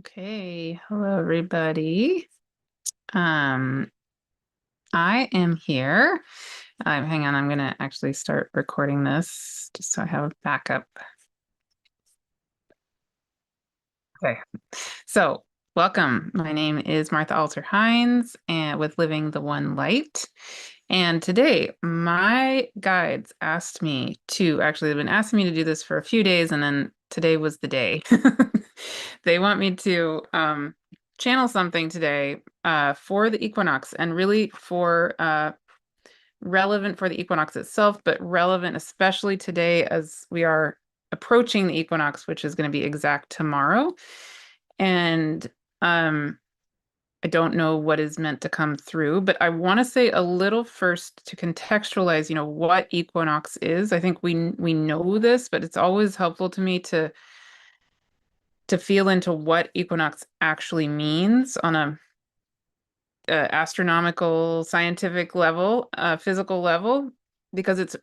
Okay, hello everybody. Um, I am here. Hang on, I'm gonna actually start recording this just so I have a backup. Okay, so welcome. My name is Martha Alter Hines and with Living the One Light. And today my guides asked me to actually they've been asking me to do this for a few days, and then today was the day. They want me to channel something today for the equinox and really for relevant for the equinox itself, but relevant especially today as we are approaching the equinox, which is going to be exact tomorrow. And um, I don't know what is meant to come through, but I want to say a little first to contextualize, what equinox is. I think we know this, but it's always helpful to me to feel into what equinox actually means on a astronomical, scientific level, physical level, because it's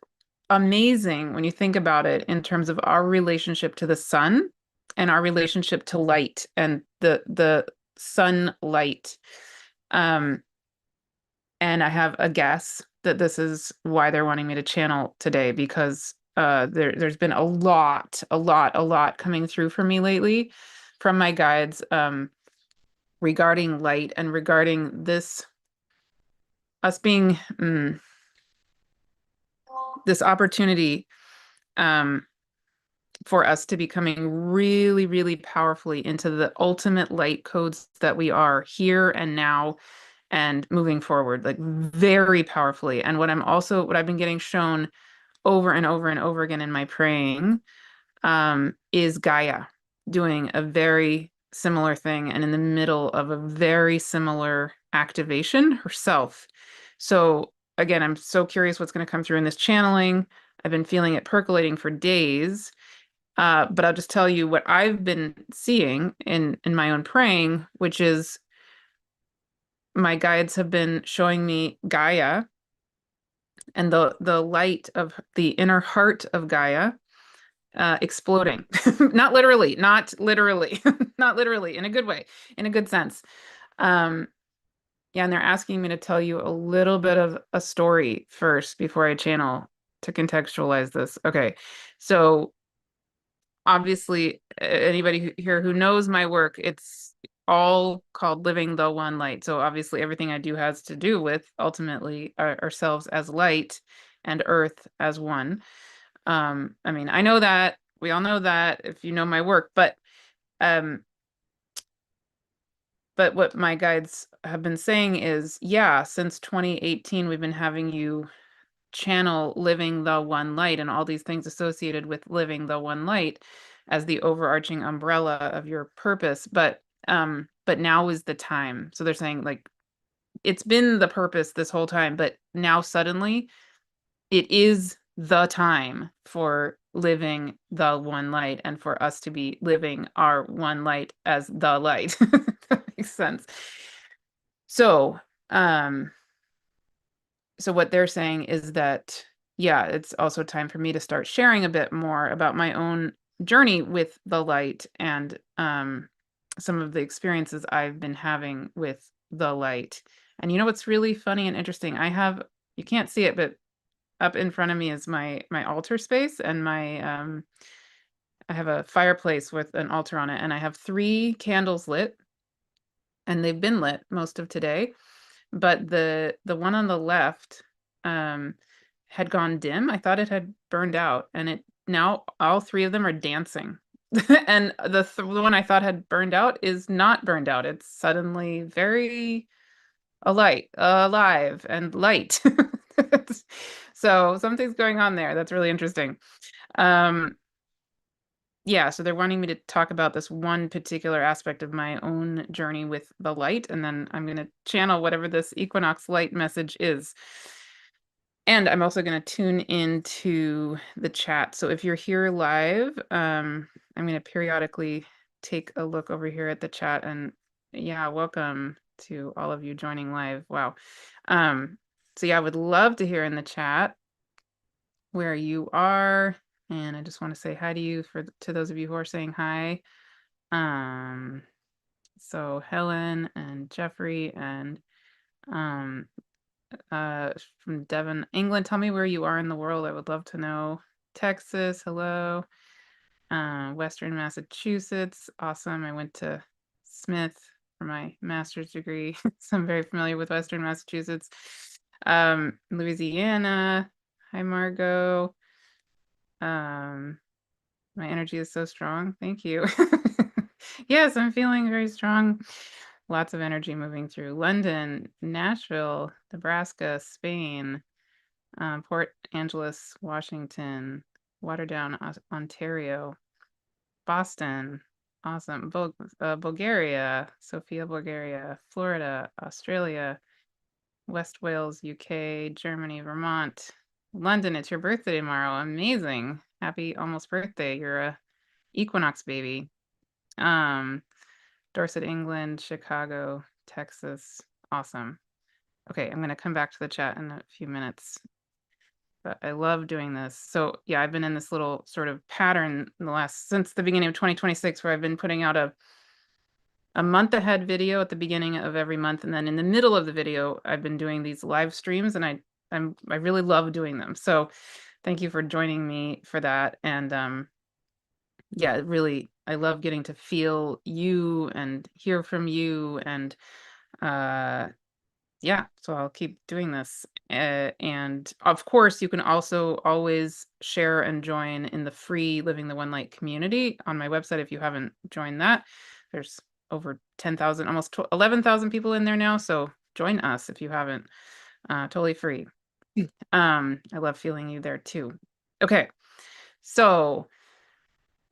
amazing when you think about it in terms of our relationship to the sun and our relationship to light and the sunlight. Um, and I have a guess that this is why they're wanting me to channel today because there's been a lot coming through for me lately from my guides regarding light and regarding this us being this opportunity um, for us to be coming really, really powerfully into the ultimate light codes that we are here and now and moving forward, like very powerfully. And what I've been getting shown over and over and over again in my praying is Gaia doing a very similar thing and in the middle of a very similar activation herself. So again, I'm so curious what's going to come through in this channeling. I've been feeling it percolating for days. But I'll just tell you what I've been seeing in my own praying, which is my guides have been showing me Gaia and the light of the inner heart of Gaia exploding. Not literally, not literally, not literally, in a good way, in a good sense. Um, yeah, and they're asking me to tell you a little bit of a story first before I channel to contextualize this. Okay, so obviously, anybody here who knows my work, it's all called Living the One Light. So obviously, everything I do has to do with ultimately ourselves as light and Earth as one. I mean, I know that we all know that if you know my work, um, but what my guides have been saying is, yeah, since 2018, we've been having you channel living the one light and all these things associated with living the one light as the overarching umbrella of your purpose. But now is the time. So they're saying like it's been the purpose this whole time, but now suddenly it is the time for living the one light and for us to be living our one light as the light. That makes sense. So, um, so what they're saying is that, yeah, it's also time for me to start sharing a bit more about my own journey with the light and some of the experiences I've been having with the light. And you know what's really funny and interesting? You can't see it, but up in front of me is my altar space and my I have a fireplace with an altar on it, and I have three candles lit, and they've been lit most of today. But the one on the left um, had gone dim. I thought it had burned out, and it now all three of them are dancing. And the one I thought had burned out is not burned out. It's suddenly very alive, and light. So something's going on there. That's really interesting. Um, yeah, so they're wanting me to talk about this one particular aspect of my own journey with the light, and then I'm going to channel whatever this equinox light message is. And I'm also going to tune into the chat. So if you're here live, I'm going to periodically take a look over here at the chat. And yeah, welcome to all of you joining live. Wow. Um, so yeah, I would love to hear in the chat where you are. And I just want to say hi to you to those of you who are saying hi. Um, So Helen and Jeffrey and um from Devon, England. Tell me where you are in the world. I would love to know. Texas, hello. Western Massachusetts, awesome. I went to Smith for my master's degree, so I'm very familiar with Western Massachusetts. Louisiana, hi Margot. My energy is so strong. Thank you. Yes, I'm feeling very strong. Lots of energy moving through London, Nashville, Nebraska, Spain, Port Angeles, Washington, Waterdown, Ontario, Boston, awesome. Bulgaria, Sofia, Bulgaria, Florida, Australia, West Wales, UK, Germany, Vermont, London. It's your birthday tomorrow. Amazing. Happy almost birthday. You're a Equinox baby. Um, Dorset, England, Chicago, Texas. Awesome. Okay, I'm going to come back to the chat in a few minutes. But I love doing this. So yeah, I've been in this little sort of pattern since the beginning of 2026 where I've been putting out a month ahead video at the beginning of every month, and then in the middle of the video, I've been doing these live streams, and I really love doing them. So thank you for joining me for that. And yeah, really, I love getting to feel you and hear from you, and yeah, so I'll keep doing this. And of course, you can also always share and join in the free Living the One Light community on my website if you haven't joined that. There's over 10,000, almost 11,000 people in there now. So join us if you haven't. Totally free. I love feeling you there too. Okay, so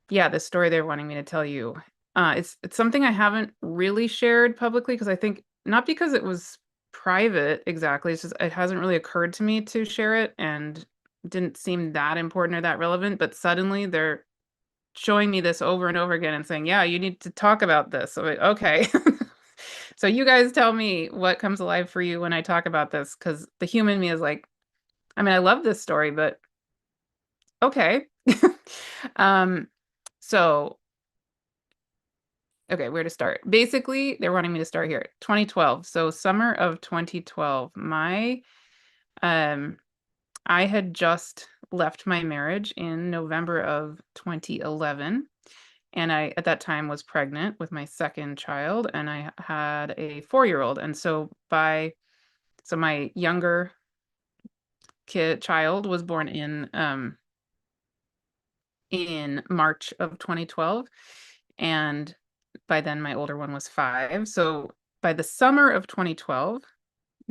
yeah, the story they're wanting me to tell you. It's something I haven't really shared publicly because I think not because it was private exactly. It's just it hasn't really occurred to me to share it and didn't seem that important or that relevant. But suddenly they're showing me this over and over again and saying, "Yeah, you need to talk about this." So okay. So you guys tell me what comes alive for you when I talk about this because the human me is like, I mean, I love this story, but okay. um, so okay, where to start? Basically, they're wanting me to start here. 2012. So summer of 2012, um I had just left my marriage in November of 2011, and I at that time was pregnant with my second child, and I had a 4-year-old. And so my younger child was born in March of 2012, and by then my older one was 5. So by the summer of 2012,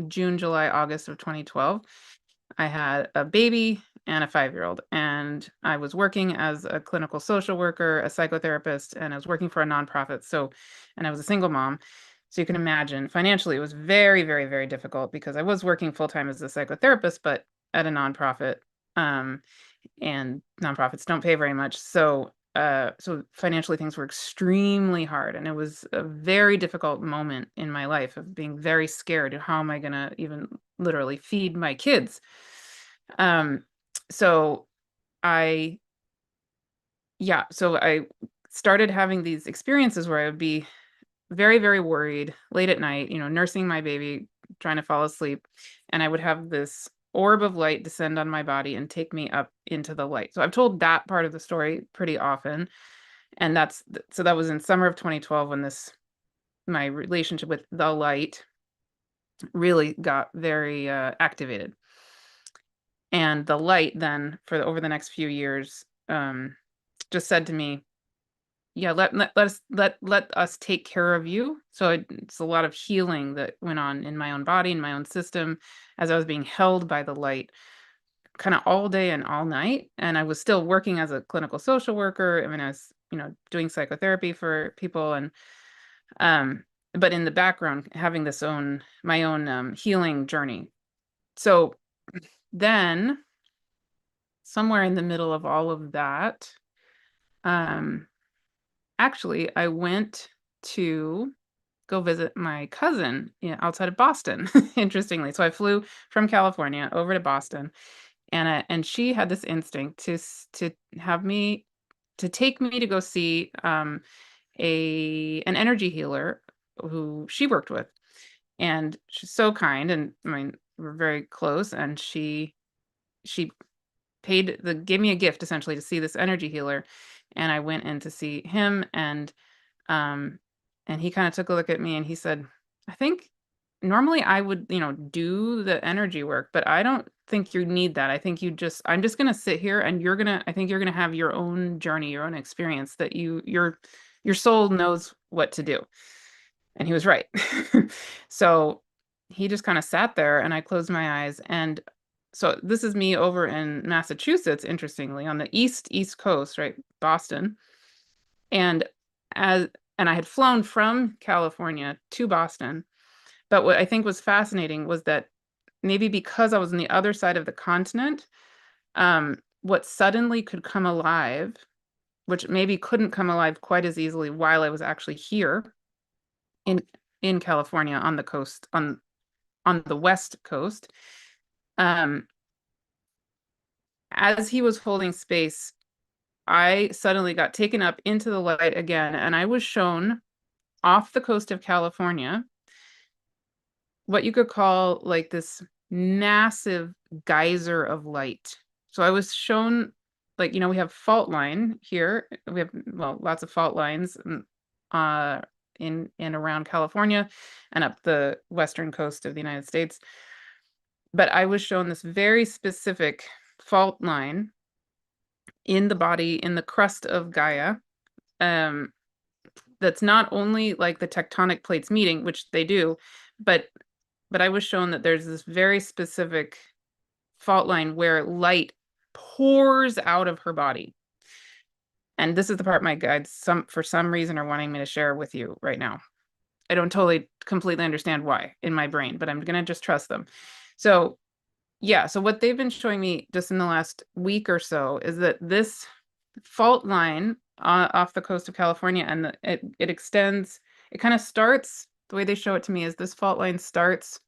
June, July, August of 2012, I had a baby and a 5-year-old, and I was working as a clinical social worker, a psychotherapist, and I was working for a nonprofit. And I was a single mom. So you can imagine financially, it was very, very, very difficult because I was working full time as a psychotherapist, but at a nonprofit. Um, and nonprofits don't pay very much. So financially things were extremely hard, and it was a very difficult moment in my life of being very scared. How am I going to even literally feed my kids? Um, so I, yeah, so I started having these experiences where I would be very, very worried late at night, nursing my baby, trying to fall asleep. And I would have this orb of light descend on my body and take me up into the light. So I've told that part of the story pretty often. And so that was in summer of 2012 when my relationship with the light really got very activated. And the light then over the next few years just said to me, yeah, let us take care of you. So it's a lot of healing that went on in my own body, in my own system, as I was being held by the light kind of all day and all night. And I was still working as a clinical social worker. I mean, I was, doing psychotherapy for people, and but in the background, having my own healing journey. So then somewhere in the middle of all of that, um, actually, I went to go visit my cousin outside of Boston, interestingly. So I flew from California over to Boston, and she had this instinct to have me to take me to go see an energy healer who she worked with, and she's so kind, and I mean, we're very close, and she gave me a gift essentially to see this energy healer, and I went in to see him, um, and he kind of took a look at me and he said, I think normally I would, do the energy work, but I don't think you need that. I think I'm just going to sit here and I think you're going to have your own journey, your own experience that your soul knows what to do. And he was right. So he just kind of sat there and I closed my eyes. And so this is me over in Massachusetts, interestingly, on the East Coast, right? Boston. And as and I had flown from California to Boston. But what I think was fascinating was that maybe because I was on the other side of the continent, what suddenly could come alive, which maybe couldn't come alive quite as easily while I was actually here in in California on the coast, on the West Coast. Um, as he was holding space, I suddenly got taken up into the light again, and I was shown off the coast of California what you could call like this massive geyser of light. So I was shown, like, we have fault line here. We have, well, lots of fault lines uh, in and around California and up the western coast of the United States. But I was shown this very specific fault line in the body, in the crust of Gaia. Um, that's not only like the tectonic plates meeting, which they do, but I was shown that there's this very specific fault line where light pours out of her body. And this is the part my guides for some reason are wanting me to share with you right now. I don't totally completely understand why in my brain, but I'm going to just trust them. So, yeah, so what they've been showing me just in the last week or so is that this fault line off the coast of California, and it extends, it kind of starts, the way they show it to me is this fault line starts,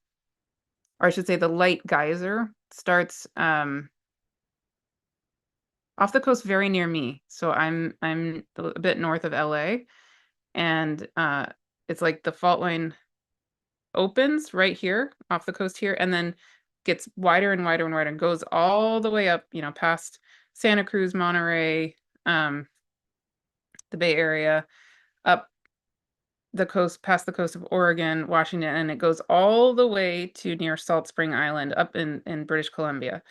or I should say the light geyser starts off the coast very near me. So I'm a bit north of LA, and it's like the fault line opens right here off the coast here, and then gets wider and wider and wider and goes all the way up, past Santa Cruz, Monterey, the Bay Area, up the coast, past the coast of Oregon, Washington, and it goes all the way to near Salt Spring Island up in British Columbia.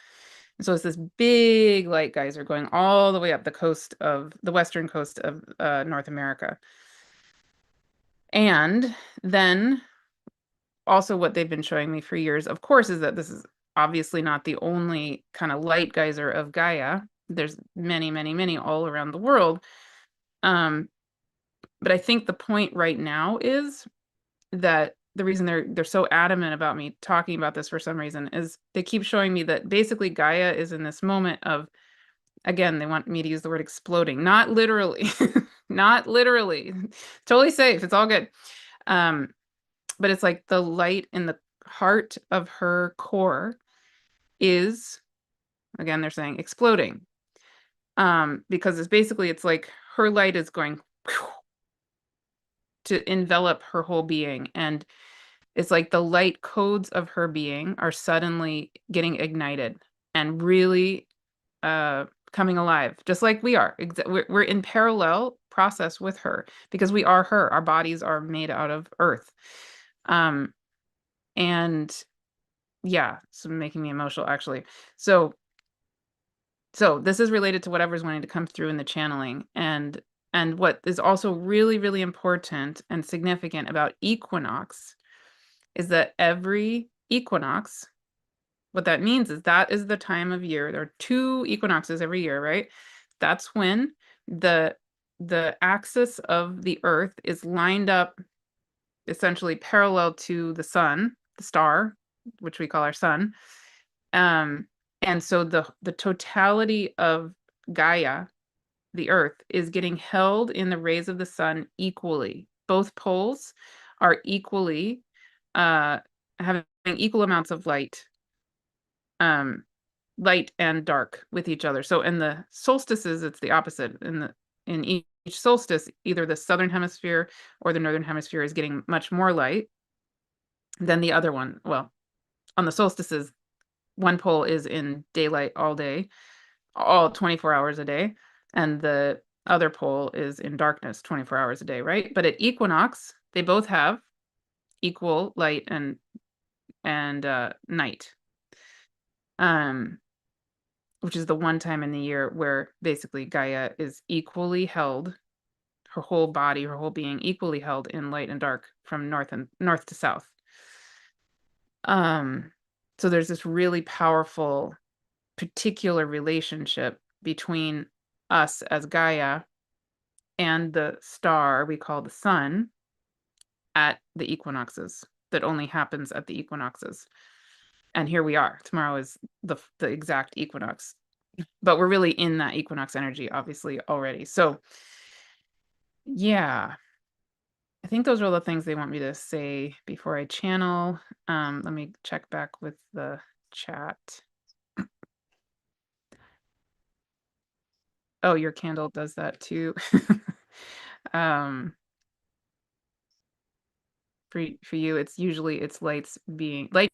And so it's this big light geyser going all the way up the western coast of North America. And then also what they've been showing me for years, of course, is that this is obviously not the only kind of light geyser of Gaia. There's many, many, many all around the world. But I think the point right now is that the reason they're so adamant about me talking about this for some reason is they keep showing me that basically Gaia is in this moment of, again, they want me to use the word exploding, not literally, not literally, totally safe. It's all good. But it's like the light in the heart of her core is, again, they're saying exploding. Because it's like her light is going to envelop her whole being. And it's like the light codes of her being are suddenly getting ignited and really coming alive, just like we are. We're in parallel process with her because we are her. Our bodies are made out of earth. And yeah, so making me emotional actually. So this is related to whatever's wanting to come through in the channeling. And what is also really, really important and significant about equinox is that every equinox, what that means is that is the time of year. There are 2 equinoxes every year, right? That's when the axis of the earth is lined up essentially parallel to the sun, the star, which we call our sun. And so the totality of Gaia, the earth, is getting held in the rays of the sun equally. Both poles are equally having equal amounts of light light and dark with each other. So in the solstices, it's the opposite. In solstice, either the southern hemisphere or the northern hemisphere is getting much more light than the other one. Well, on the solstices, one pole is in daylight all day, all 24 hours a day, and the other pole is in darkness 24 hours a day, right? But at equinox, they both have equal light and night. Which is the one time in the year where basically Gaia is equally held, her whole body, her whole being equally held in light and dark from north to south. So there's this really powerful particular relationship between us as Gaia and the star we call the sun at the equinoxes that only happens at the equinoxes. And here we are. Tomorrow is the exact equinox. But we're really in that equinox energy, obviously, already. So, yeah, I think those are all the things they want me to say before I channel. Let me check back with the chat. Oh, your candle does that too. um, for you, it's usually light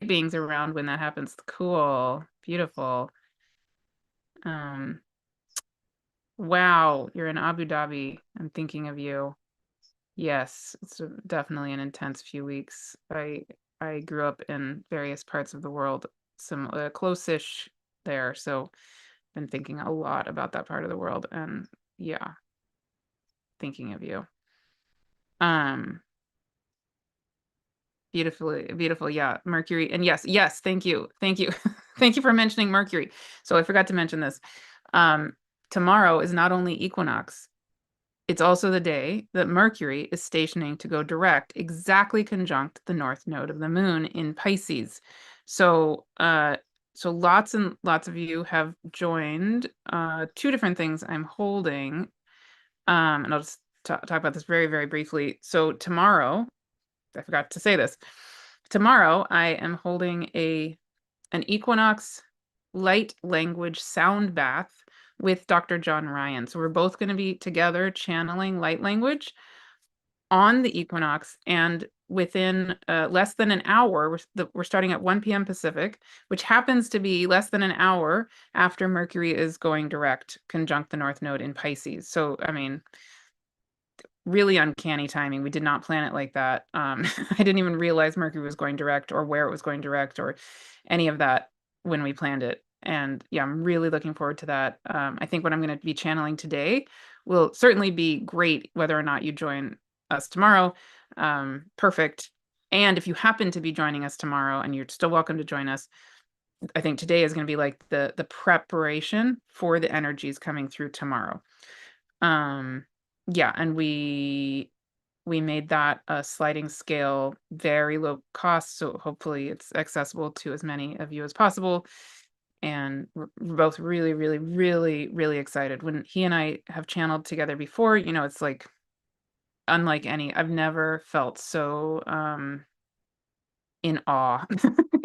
beings around when that happens. Cool, beautiful. Wow, you're in Abu Dhabi. I'm thinking of you. Yes, it's definitely an intense few weeks. I grew up in various parts of the world, some close-ish there, so been thinking a lot about that part of the world, and yeah, thinking of you. Beautiful, yeah, Mercury, and yes, thank you, thank you, thank you for mentioning Mercury. So I forgot to mention this. Tomorrow is not only equinox, it's also the day that Mercury is stationing to go direct, exactly conjunct the north node of the moon in Pisces. So, lots and lots of you have joined two different things I'm holding. And I'll just talk about this very, very briefly. So tomorrow, I forgot to say this. Tomorrow, I am holding an equinox light language sound bath with Dr. John Ryan. So we're both going to be together channeling light language on the equinox, and within less than an hour, we're starting at 1 p.m. Pacific, which happens to be less than an hour after Mercury is going direct, conjunct the North Node in Pisces. So, I mean, really uncanny timing. We did not plan it like that. I didn't even realize Mercury was going direct or where it was going direct or any of that when we planned it. And yeah, I'm really looking forward to that. I think what I'm going to be channeling today will certainly be great, whether or not you join us tomorrow. Perfect. And if you happen to be joining us tomorrow, and you're still welcome to join us, I think today is going to be like the preparation for the energies coming through tomorrow. Yeah, and we made that a sliding scale, very low cost, so hopefully it's accessible to as many of you as possible. And we're both really, really, really, really excited. When he and I have channeled together before, it's like unlike any. I've never felt so in awe,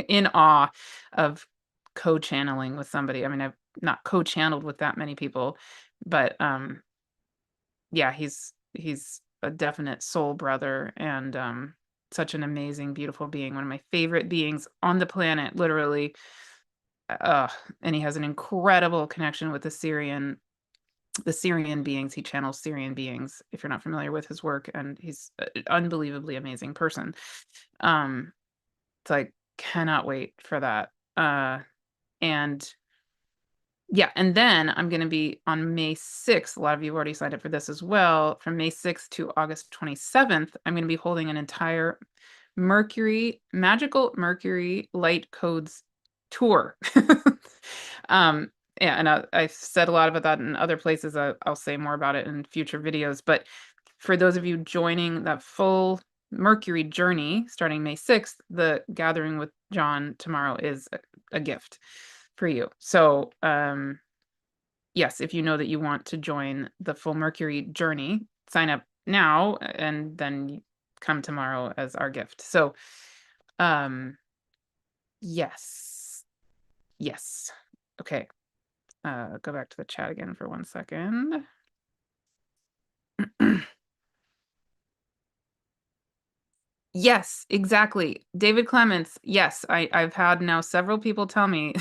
in awe of co-channeling with somebody. I mean, I've not co-channeled with that many people, but yeah, he's a definite soul brother, and such an amazing, beautiful being, one of my favorite beings on the planet, literally. And he has an incredible connection with the Syrian beings. He channels Syrian beings, if you're not familiar with his work, and he's an unbelievably amazing person. So I cannot wait for that. And yeah, and then I'm going to be on May 6th. A lot of you have already signed up for this as well. From May 6th to August 27th, I'm going to be holding an entire Magical Mercury Light Codes tour. Yeah, and I've said a lot about that in other places. I'll say more about it in future videos. But for those of you joining that full Mercury journey starting May 6th, the gathering with John tomorrow is a gift for you. So, yes, if you know that you want to join the full Mercury journey, sign up now and then come tomorrow as our gift. So, yes. Yes. Okay. Go back to the chat again for 1 second. Yes, exactly. David Clements. Yes, I've had now several people tell me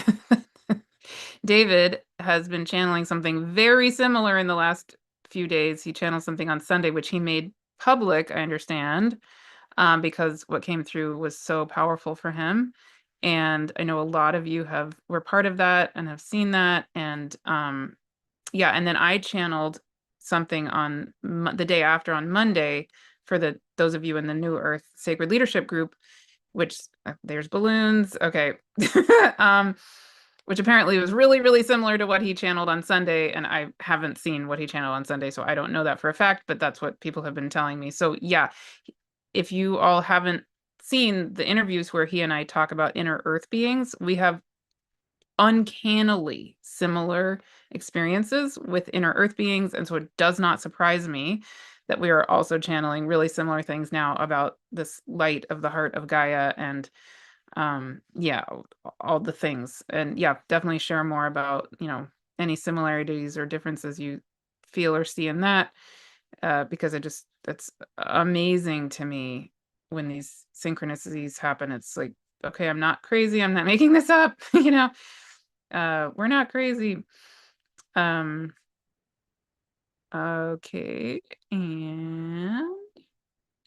David has been channeling something very similar in the last few days. He channeled something on Sunday, which he made public, I understand, because what came through was so powerful for him. And I know a lot of you were part of that and have seen that. And yeah, and then I channeled something on the day after on Monday for those of you in the New Earth Sacred Leadership group, which there's balloons. Okay. um, which apparently was really, really similar to what he channeled on Sunday. And I haven't seen what he channeled on Sunday, so I don't know that for a fact, but that's what people have been telling me. So yeah, if you all haven't seen the interviews where he and I talk about inner earth beings, we have uncannily similar experiences with inner earth beings. And so it does not surprise me that we are also channeling really similar things now about this light of the heart of Gaia and yeah, all the things. And yeah, definitely share more about, any similarities or differences you feel or see in that, because it's amazing to me when these synchronicities happen. It's like, okay, I'm not crazy. I'm not making this up. We're not crazy. Um, okay. And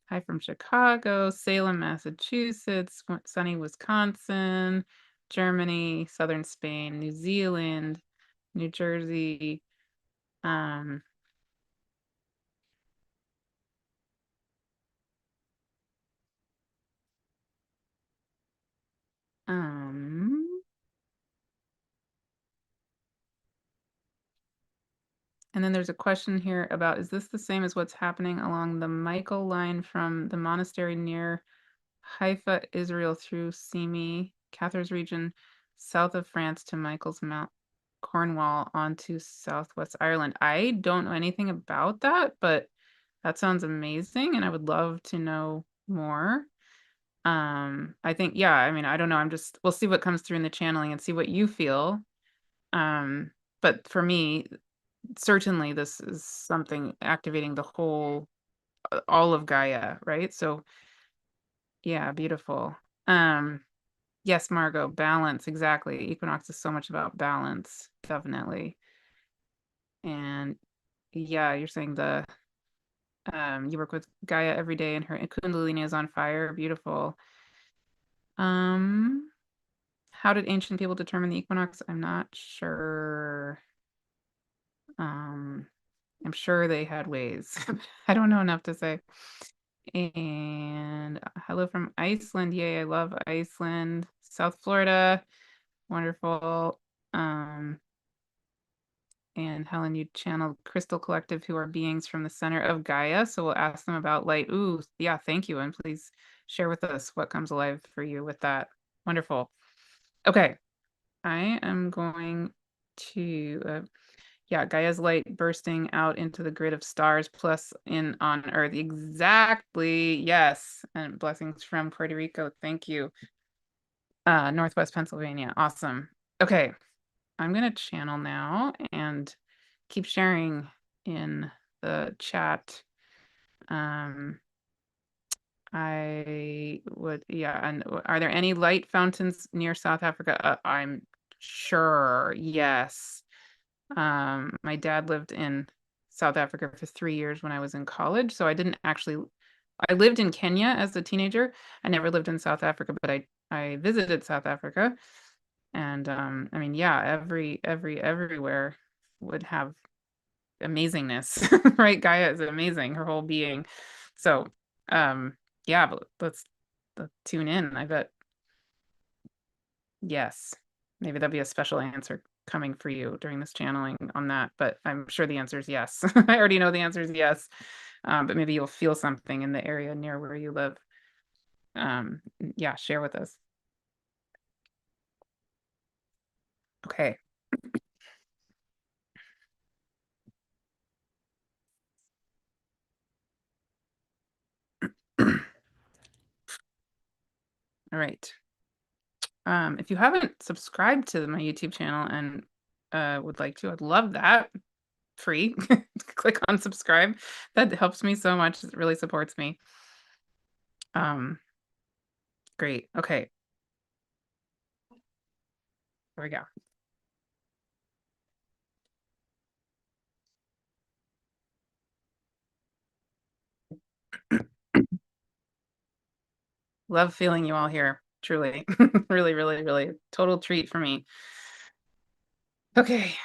hi from Chicago, Salem, Massachusetts, sunny Wisconsin, Germany, southern Spain, New Zealand, New Jersey. Um, um, and then there's a question here about, is this the same as what's happening along the Michael line from the monastery near Haifa, Israel through Simi, Cathars region, south of France to Michael's Mount Cornwall onto Southwest Ireland? I don't know anything about that, but that sounds amazing, and I would love to know more. I think, yeah, I mean, I don't know. We'll see what comes through in the channeling and see what you feel. Um, but for me, certainly this is something activating the all of Gaia, right? So, yeah, beautiful. Um, yes, Margot, balance, exactly. Equinox is so much about balance, definitely. And yeah, you're saying you work with Gaia every day and her Kundalini is on fire. Beautiful. Um, how did ancient people determine the equinox? I'm not sure. Um, I'm sure they had ways. I don't know enough to say. And hello from Iceland. Yay, I love Iceland. South Florida. Wonderful. Um, and Helen, you channeled Crystal Collective, who are beings from the center of Gaia. So we'll ask them about light. Ooh, yeah, thank you. And please share with us what comes alive for you with that. Wonderful. Okay, I am going to, yeah, Gaia's light bursting out into the grid of stars plus in on Earth. Exactly. Yes. And blessings from Puerto Rico. Thank you. Northwest Pennsylvania. Awesome. Okay. I'm going to channel now and keep sharing in the chat. Um, I would, yeah. And are there any light fountains near South Africa? I'm sure. Yes. My dad lived in South Africa for 3 years when I was in college. So I lived in Kenya as a teenager. I never lived in South Africa, but I visited South Africa. And I mean, yeah, everywhere would have amazingness, right? Gaia is amazing, her whole being. So, um, yeah, but let's tune in. I bet, yes, maybe there'll be a special answer coming for you during this channeling on that, but I'm sure the answer is yes. I already know the answer is yes, but maybe you'll feel something in the area near where you live. Yeah, share with us. Okay. All right. If you haven't subscribed to my YouTube channel and would like to, I'd love that. Free. click on subscribe. That helps me so much. It really supports me. Great. Okay, here we go. Love feeling you all here. Truly. Really, really, really total treat for me. Okay.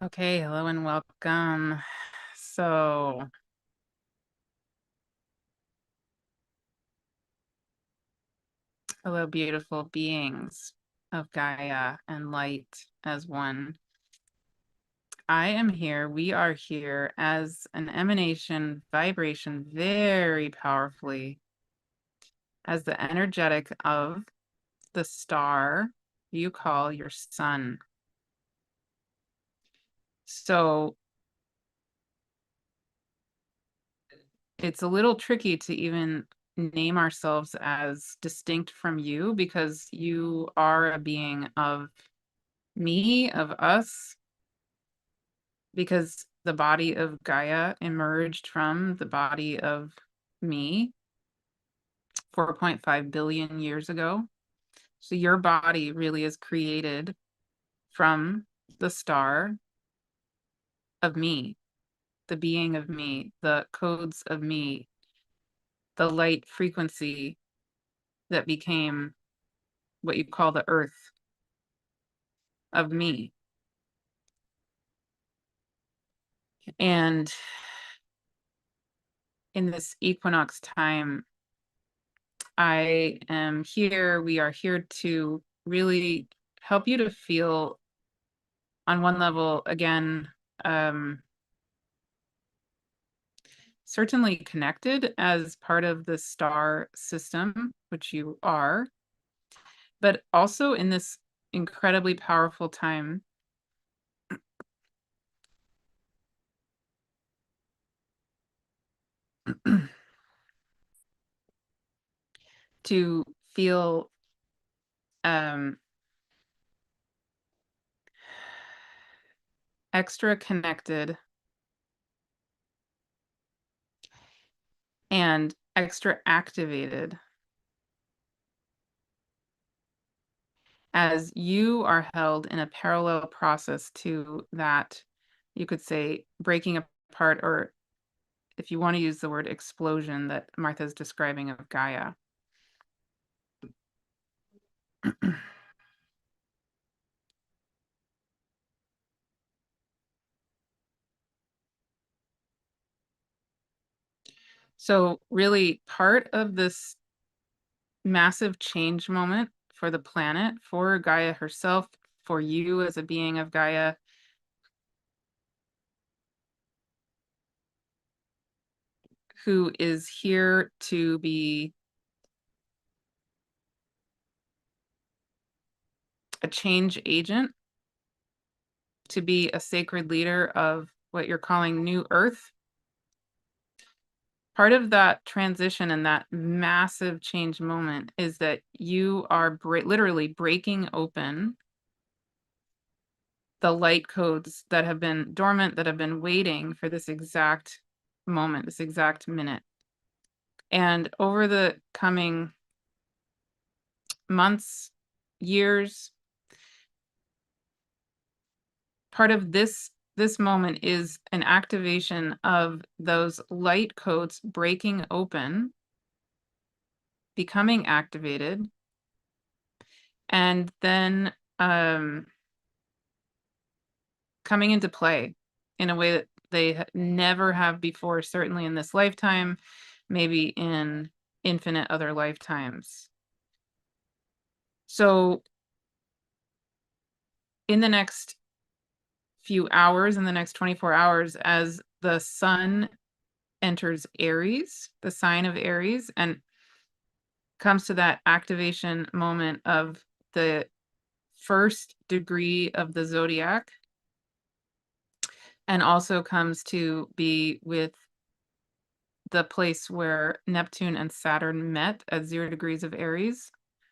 Okay, hello and welcome. So, hello, beautiful beings of Gaia and light as one. I am here, we are here as an emanation, vibration, very powerfully, as the energetic of the star you call your sun. So, it's a little tricky to even name ourselves as distinct from you because you are a being of me, of us, because the body of Gaia emerged from the body of me 4.5 billion years ago. So your body really is created from the star of me, the being of me, the codes of me, the light frequency that became what you call the earth of me. And in this equinox time, I am here, we are here to really help you to feel on one level, again, certainly connected as part of the star system, which you are, but also in this incredibly powerful time to feel extra connected and extra activated as you are held in a parallel process to that, you could say, breaking apart, or if you want to use the word explosion that Martha's describing of Gaia. So really part of this massive change moment for the planet, for Gaia herself, for you as a being of Gaia, who is here to be a change agent, to be a sacred leader of what you're calling New Earth. Part of that transition and that massive change moment is that you are literally breaking open the light codes that have been dormant, that have been waiting for this exact moment, this exact minute. And over the coming months, years, part of this moment is an activation of those light codes breaking open, becoming activated, and then coming into play in a way that they never have before, certainly in this lifetime, maybe in infinite other lifetimes. So in the next few hours, in the next 24 hours, as the sun enters Aries, the sign of Aries, and comes to that activation moment of the first degree of the zodiac, and also comes to be with the place where Neptune and Saturn met at 0 degrees of Aries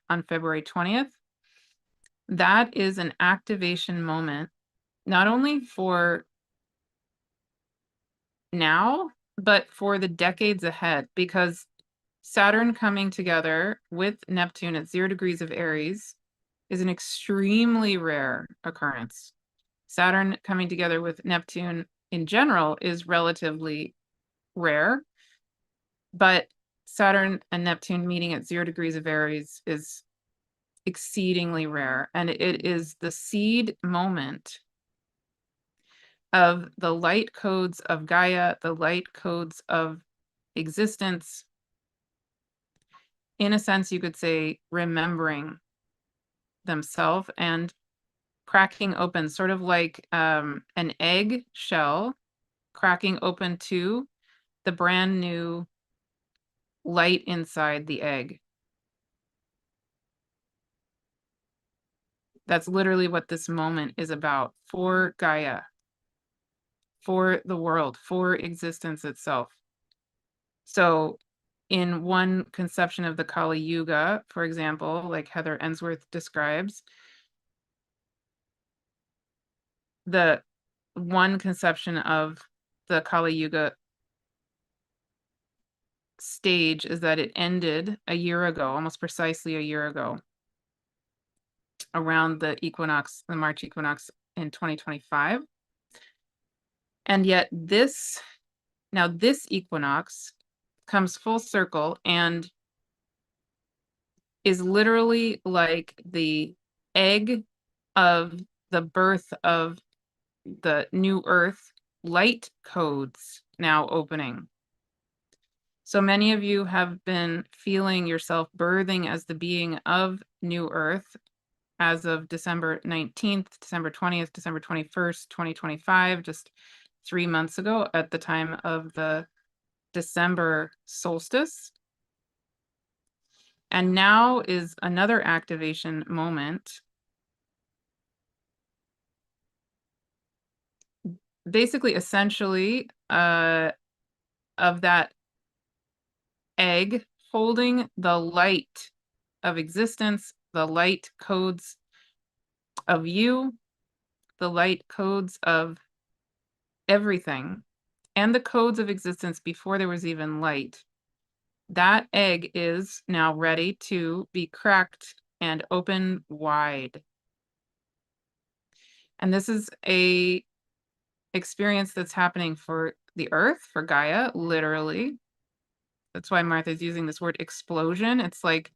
on February 20th. That is an activation moment, not only for now, but for the decades ahead, because Saturn coming together with Neptune at 0 degrees of Aries is an extremely rare occurrence. Saturn coming together with Neptune in general is relatively rare, but Saturn and Neptune meeting at 0 degrees of Aries is exceedingly rare. And it is the seed moment of the light codes of Gaia, the light codes of existence. In a sense, you could say remembering themselves and cracking open, sort of like an egg shell cracking open to the brand new light inside the egg. That's literally what this moment is about for Gaia, for the world, for existence itself. So in one conception of the Kali Yuga, for example, like Heather Ensworth describes, the one conception of the Kali Yuga stage is that it ended a year ago, almost precisely a year ago, around the equinox, the March equinox in 2025. And yet this equinox comes full circle and is literally like the egg of the birth of the new earth, light codes now opening. So many of you have been feeling yourself birthing as the being of new earth as of December 19th, December 20th, December 21st, 2025, just 3 months ago at the time of the December solstice. And now is another activation moment. Basically, essentially, of that egg holding the light of existence, the light codes of you, the light codes of everything, and the codes of existence before there was even light. That egg is now ready to be cracked and open wide. And this is a experience that's happening for the earth, for Gaia, literally. That's why Martha's using this word explosion. It's like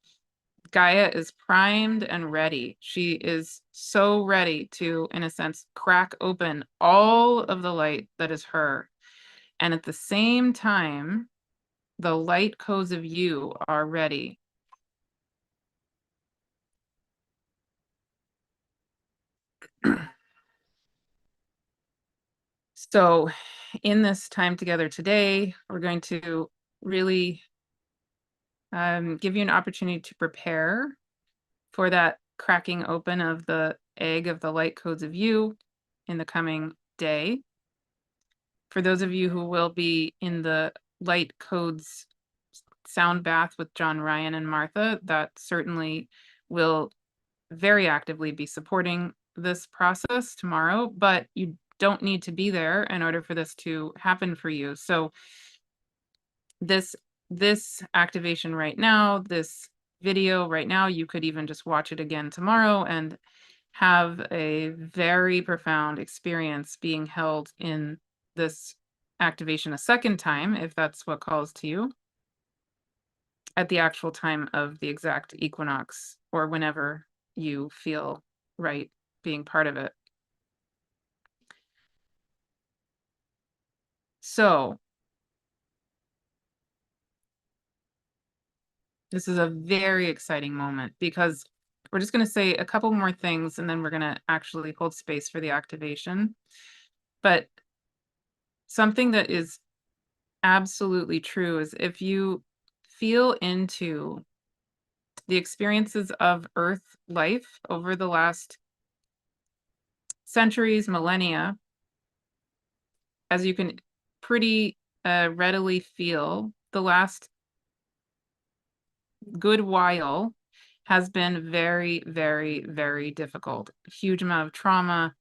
Gaia is primed and ready. She is so ready to, in a sense, crack open all of the light that is her. And at the same time, the light codes of you are ready. So in this time together today, we're going to really give you an opportunity to prepare for that cracking open of the egg of the light codes of you in the coming day. For those of you who will be in the light codes sound bath with John Ryan and Martha, that certainly will very actively be supporting this process tomorrow, but you don't need to be there in order for this to happen for you. So this this activation right now, this video right now, you could even just watch it again tomorrow and have a very profound experience being held in this activation a second time, if that's what calls to you, at the actual time of the exact equinox or whenever you feel right being part of it. So this is a very exciting moment because we're just going to say a couple more things and then we're going to actually hold space for the activation. But something that is absolutely true is if you feel into the experiences of Earth life over the last centuries, millennia, as you can pretty readily feel, the last good while has been very, very, very difficult. A huge amount of trauma,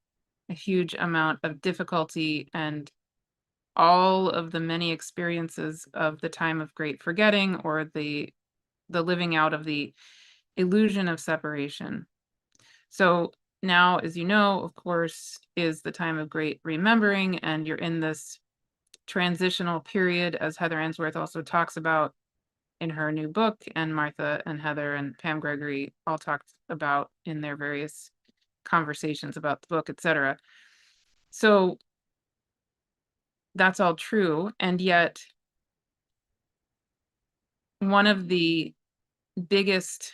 a huge amount of difficulty, and all of the many experiences of the time of great forgetting or the living out of the illusion of separation. So now, as you know, of course, is the time of great remembering, and you're in this transitional period, as Heather Answorth also talks about in her new book, and Martha and Heather and Pam Gregory all talked about in their various conversations about the book, etc. So that's all true. And yet, one of the biggest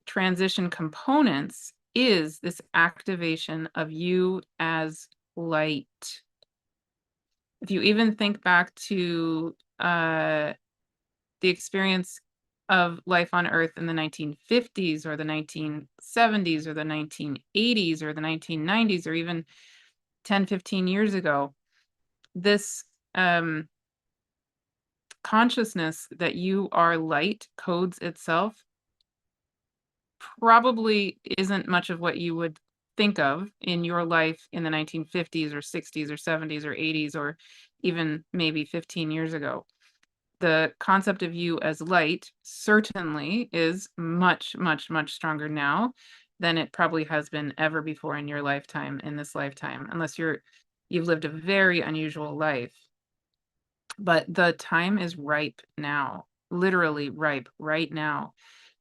transition components is this activation of you as light. If you even think back to the experience of life on Earth in the 1950s or the 1970s or the 1980s or the 1990s or even 10, 15 years ago, this consciousness that you are light codes itself probably isn't much of what you would think of in your life in the 1950s or 60s or 70s or 80s or even maybe 15 years ago. The concept of you as light certainly is much, much, much stronger now than it probably has been ever before in your lifetime, in this lifetime, unless you've lived a very unusual life. But the time is ripe now, literally ripe right now.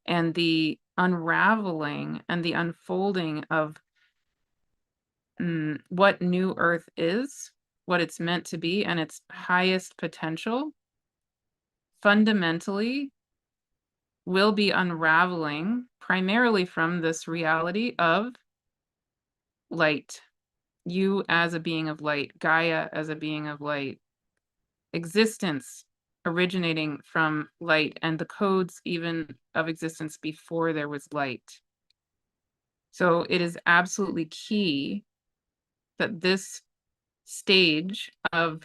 And the unraveling and the unfolding of what New Earth is, what it's meant to be, and its highest potential, fundamentally will be unraveling primarily from this reality of light. You as a being of light, Gaia as a being of light, existence originating from light, and the codes even of existence before there was light. So it is absolutely key that this stage of,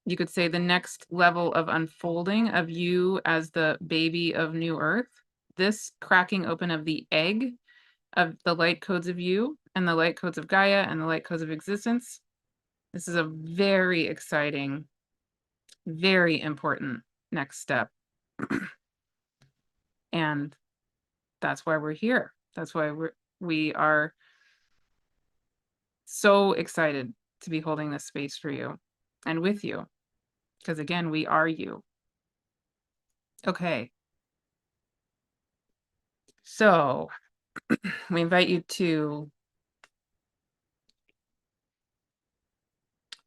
you could say, the next level of unfolding of you as the baby of New Earth, this cracking open of the egg of the light codes of you and the light codes of Gaia and the light codes of existence, this is a very exciting, very important next step. And that's why we're here. That's why we are so excited to be holding this space for you and with you. Because again, we are you. Okay. So we invite you to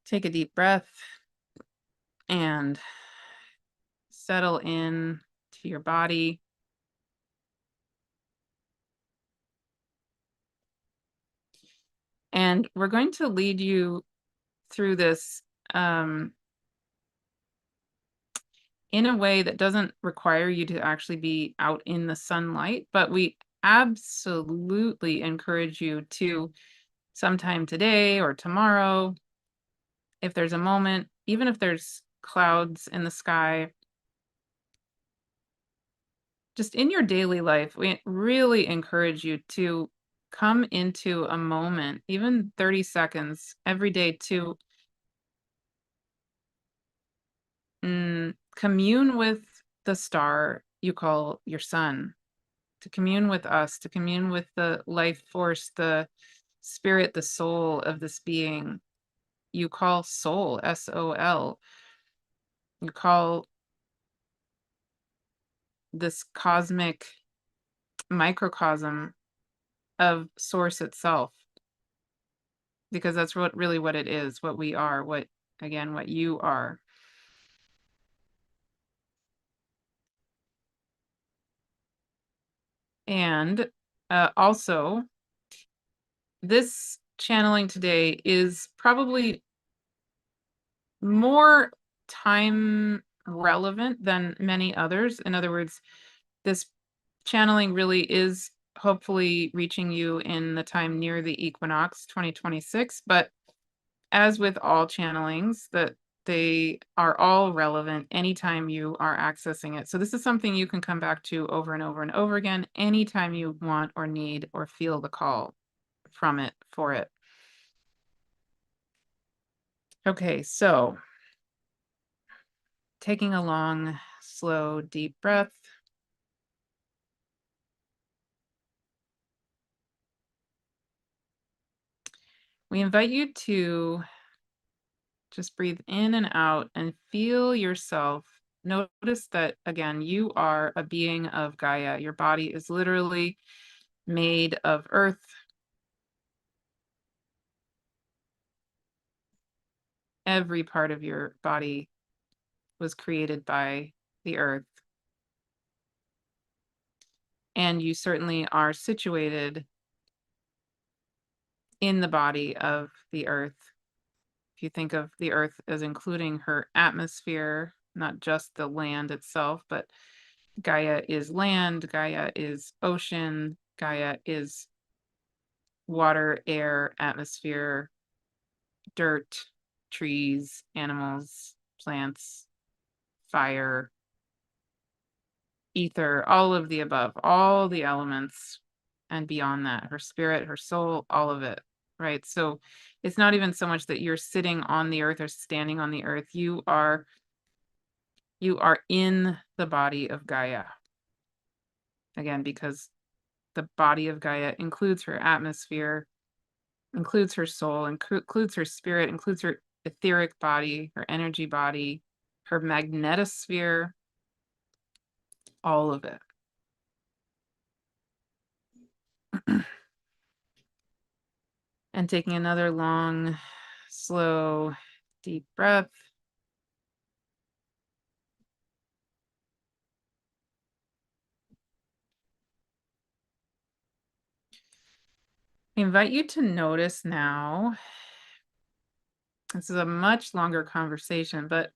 take a deep breath and settle in to your body. And we're going to lead you through this in a way that doesn't require you to actually be out in the sunlight, but we absolutely encourage you to sometime today or tomorrow, if there's a moment, even if there's clouds in the sky, just in your daily life, we really encourage you to come into a moment, even 30 seconds every day, to commune with the star you call your sun, to commune with us, to commune with the life force, the spirit, the soul of this being you call soul, S-O-L. You call this cosmic microcosm of source itself, because that's what it is, what we are, what you are. And also, this channeling today is probably more time relevant than many others. In other words, this channeling really is hopefully reaching you in the time near the equinox 2026. But as with all channelings, that they are all relevant anytime you are accessing it. So this is something you can come back to over and over and over again anytime you want or need or feel the call from it, for it. Okay, so taking a long, slow, deep breath. We invite you to just breathe in and out and feel yourself. Notice that, again, you are a being of Gaia. Your body is literally made of earth. Every part of your body was created by the earth. And you certainly are situated in the body of the earth. If you think of the earth as including her atmosphere, not just the land itself, but Gaia is land, Gaia is ocean, Gaia is water, air, atmosphere, dirt, trees, animals, plants, fire, ether, all of the above, all the elements, and beyond that, her spirit, her soul, all of it, right? So it's not even so much that you're sitting on the earth or standing on the earth. You are in the body of Gaia. Again, because the body of Gaia includes her atmosphere, includes her soul, includes her spirit, includes her etheric body, her energy body, her magnetosphere, all of it. And taking another long, slow, deep breath. I invite you to notice now, this is a much longer conversation, but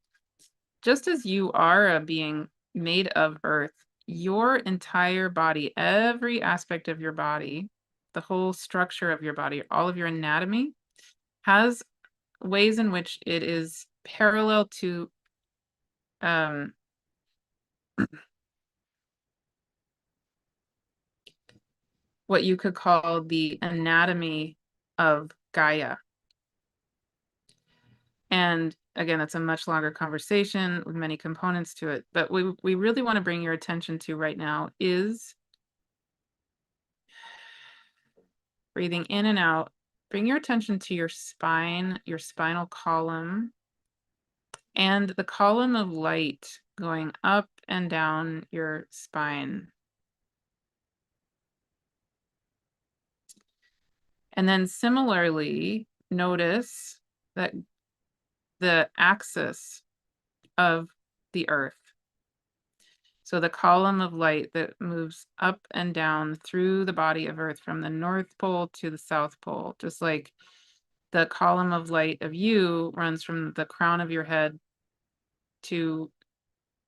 just as you are a being made of earth, your entire body, every aspect of your body, the whole structure of your body, all of your anatomy has ways in which it is parallel to what you could call the anatomy of Gaia. And again, that's a much longer conversation with many components to it. But we really want to bring your attention to right now is breathing in and out. Bring your attention to your spine, your spinal column, and the column of light going up and down your spine. And then similarly, notice that the axis of the earth. So the column of light that moves up and down through the body of earth from the North Pole to the South Pole, just like the column of light of you runs from the crown of your head to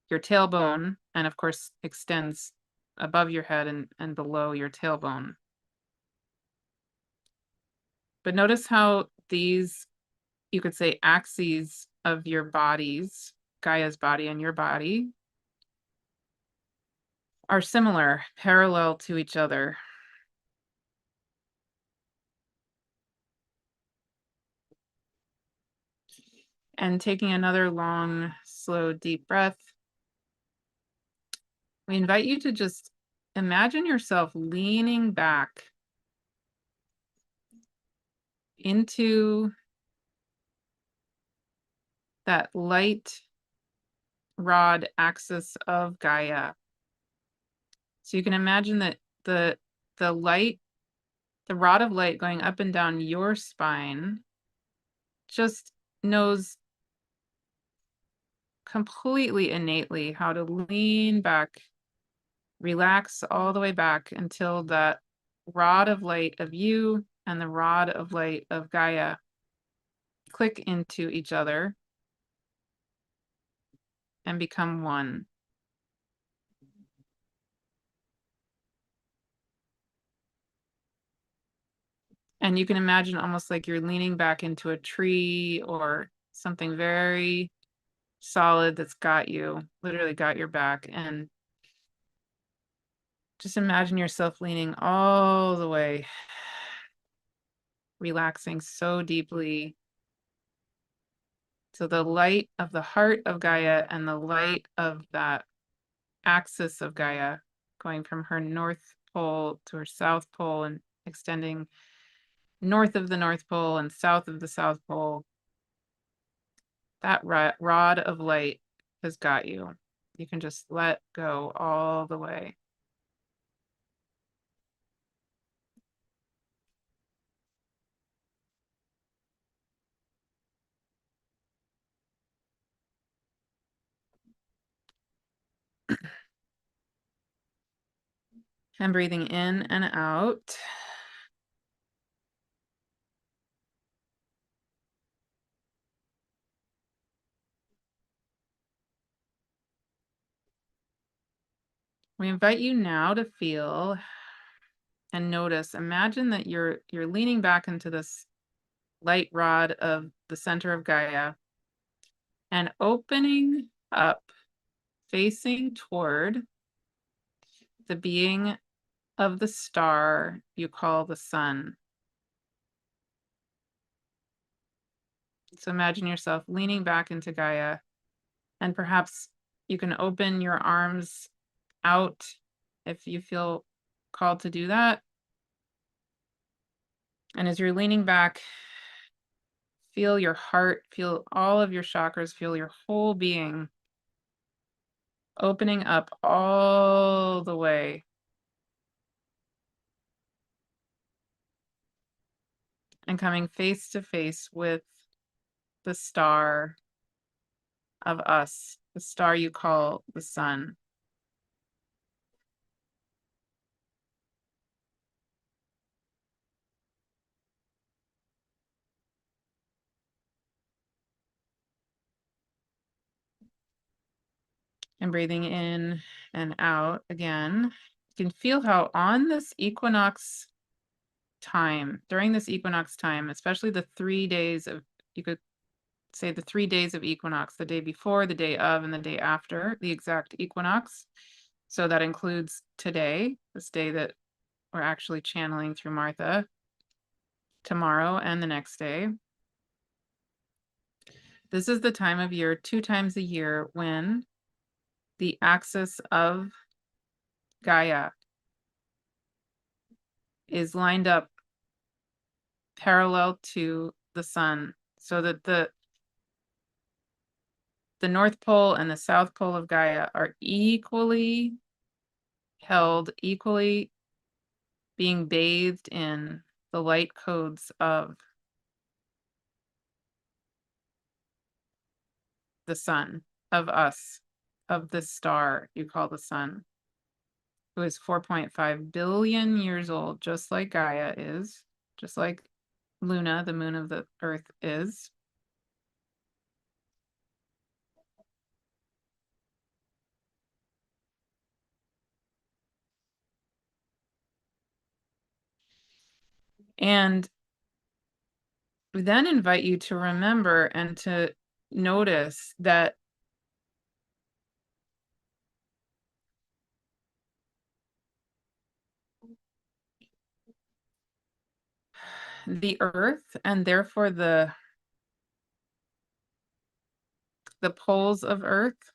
your tailbone, and of course extends above your head and below your tailbone. But notice how these, you could say, axes of your bodies, Gaia's body and your body, are similar, parallel to each other. And taking another long, slow, deep breath, we invite you to just imagine yourself leaning back into that light rod axis of Gaia. So you can imagine that the light, the rod of light going up and down your spine just knows completely innately how to lean back, relax all the way back until that rod of light of you and the rod of light of Gaia click into each other and become one. And you can imagine almost like you're leaning back into a tree or something very solid that's got you, literally got your back. And just imagine yourself leaning all the way, relaxing so deeply. So the light of the heart of Gaia and the light of that axis of Gaia going from her north pole to her south pole and extending north of the North Pole and south of the South Pole, that rod of light has got you. You can just let go all the way. And breathing in and out. We invite you now to feel and notice. Imagine that you're leaning back into this light rod of the center of Gaia and opening up, facing toward the being of the star you call the sun. So imagine yourself leaning back into Gaia, and perhaps you can open your arms out if you feel called to do that. And as you're leaning back, feel your heart, feel all of your chakras, feel your whole being opening up all the way. And coming face to face with the star of us, the star you call the sun. And breathing in and out again. You can feel how on this equinox time, during this equinox time, especially the 3 days of, you could say the 3 days of equinox, the day before, the day of, and the day after the exact equinox. So that includes today, this day that we're actually channeling through Martha, tomorrow, and the next day. This is the time of year, 2 times a year, when the axis of Gaia is lined up parallel to the sun, so that the North Pole and the South Pole of Gaia are equally held, equally being bathed in the light codes of the sun, of us, of the star you call the sun, who is 4.5 billion years old, just like Gaia is, just like Luna, the moon of the earth, is. And we then invite you to remember and to notice that the earth, and therefore the the poles of Earth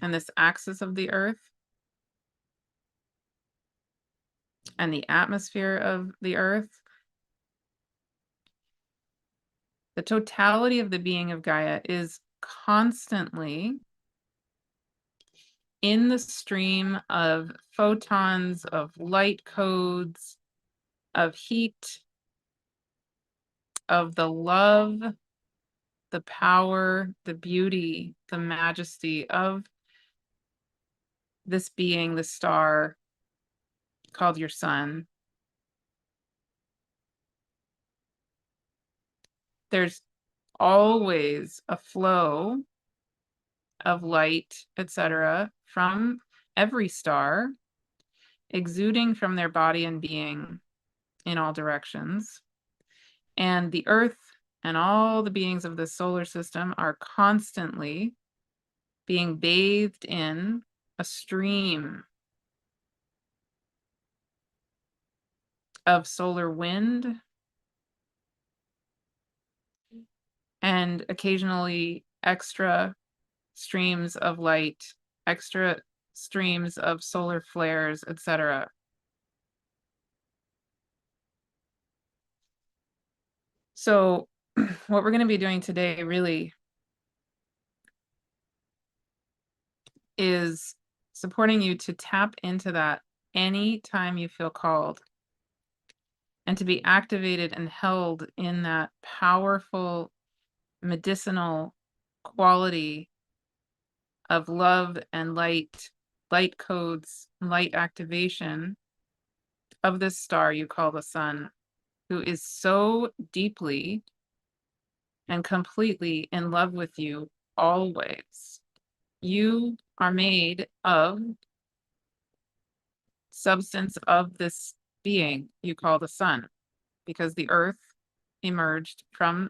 and this axis of the Earth and the atmosphere of the Earth, the totality of the being of Gaia is constantly in the stream of photons, of light codes, of heat, of the love, the power, the beauty, the majesty of this being, the star called your sun. There's always a flow of light, etc., from every star, exuding from their body and being in all directions. And the Earth and all the beings of the solar system are constantly being bathed in a stream of solar wind and occasionally extra streams of light, extra streams of solar flares, etc. So what we're going to be doing today really is supporting you to tap into that anytime you feel called, and to be activated and held in that powerful medicinal quality of love and light, light codes, light activation of this star you call the sun, who is so deeply and completely in love with you always. You are made of substance of this being you call the sun, because the earth emerged from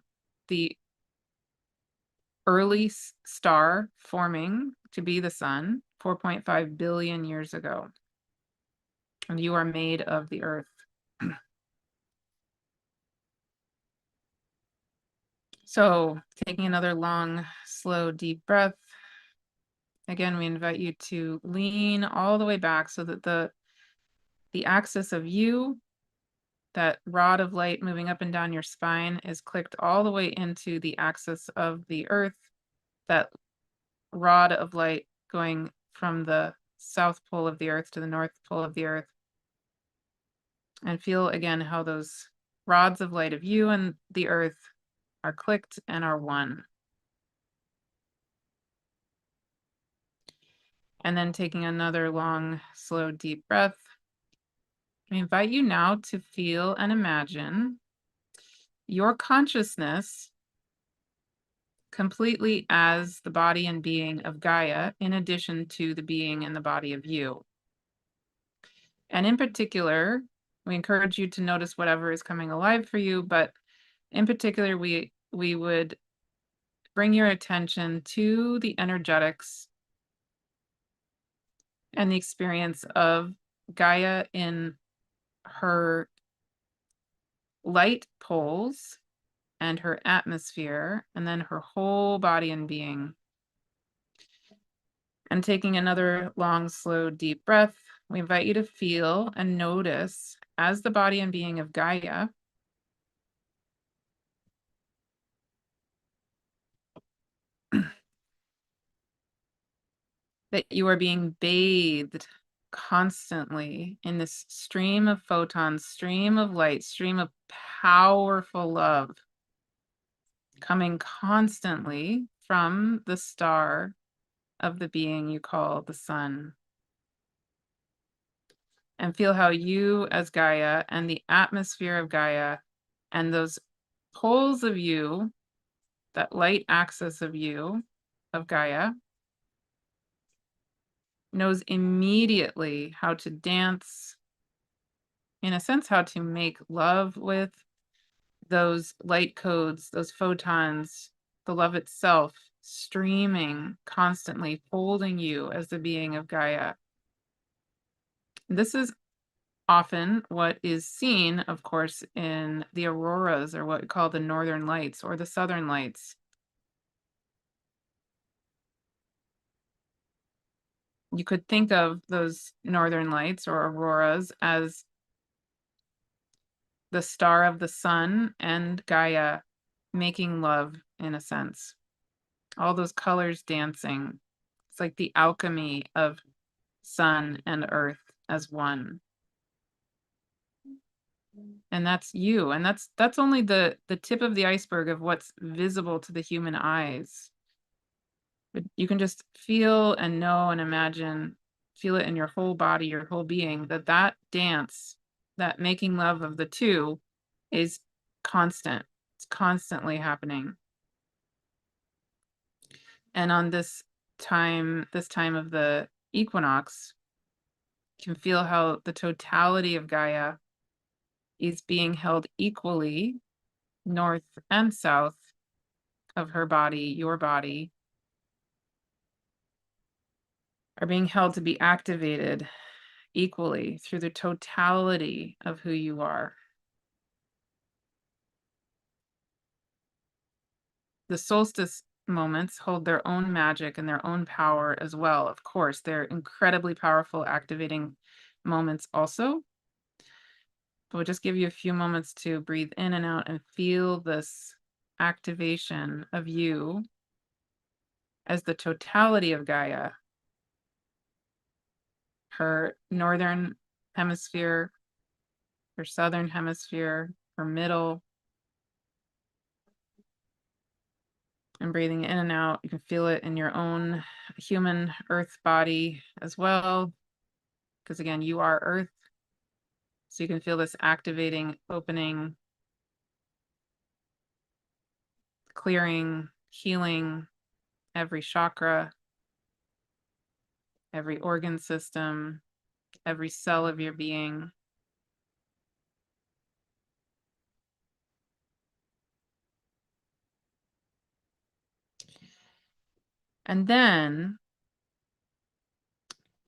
the early star forming to be the sun 4.5 billion years ago. And you are made of the earth. So taking another long, slow, deep breath. Again, we invite you to lean all the way back so that the axis of you, that rod of light moving up and down your spine, is clicked all the way into the axis of the earth, that rod of light going from the south pole of the earth to the north pole of the earth. And feel again how those rods of light of you and the earth are clicked and are one. And then taking another long, slow, deep breath. I invite you now to feel and imagine your consciousness completely as the body and being of Gaia, in addition to the being and the body of you. And in particular, we encourage you to notice whatever is coming alive for you, but in particular, we would bring your attention to the energetics and the experience of Gaia in her light poles and her atmosphere, and then her whole body and being. And taking another long, slow, deep breath, we invite you to feel and notice as the body and being of Gaia that you are being bathed constantly in this stream of photons, stream of light, stream of powerful love coming constantly from the star of the being you call the sun. And feel how you as Gaia and the atmosphere of Gaia and those poles of you, that light axis of you, of Gaia, knows immediately how to dance, in a sense, how to make love with those light codes, those photons, the love itself, streaming constantly, holding you as the being of Gaia. This is often what is seen, of course, in the auroras, or what we call the northern lights or the southern lights. you could think of those northern lights or auroras as the star of the sun and Gaia making love, in a sense. All those colors dancing. It's like the alchemy of sun and earth as one. And that's you. And that's only the tip of the iceberg of what's visible to the human eyes. But you can just feel and know and imagine, feel it in your whole body, your whole being, that dance, that making love of the two is constant. It's constantly happening. And on this time of the equinox, you can feel how the totality of Gaia is being held equally, north and south of her body, your body, are being held to be activated equally through the totality of who you are. The solstice moments hold their own magic and their own power as well. Of course, they're incredibly powerful, activating moments also. But we'll just give you a few moments to breathe in and out and feel this activation of you as the totality of Gaia, her northern hemisphere, her southern hemisphere, her middle. And breathing in and out, you can feel it in your own human earth body as well. Because again, you are earth. So you can feel this activating, opening, clearing, healing every chakra, every organ system, every cell of your being. And then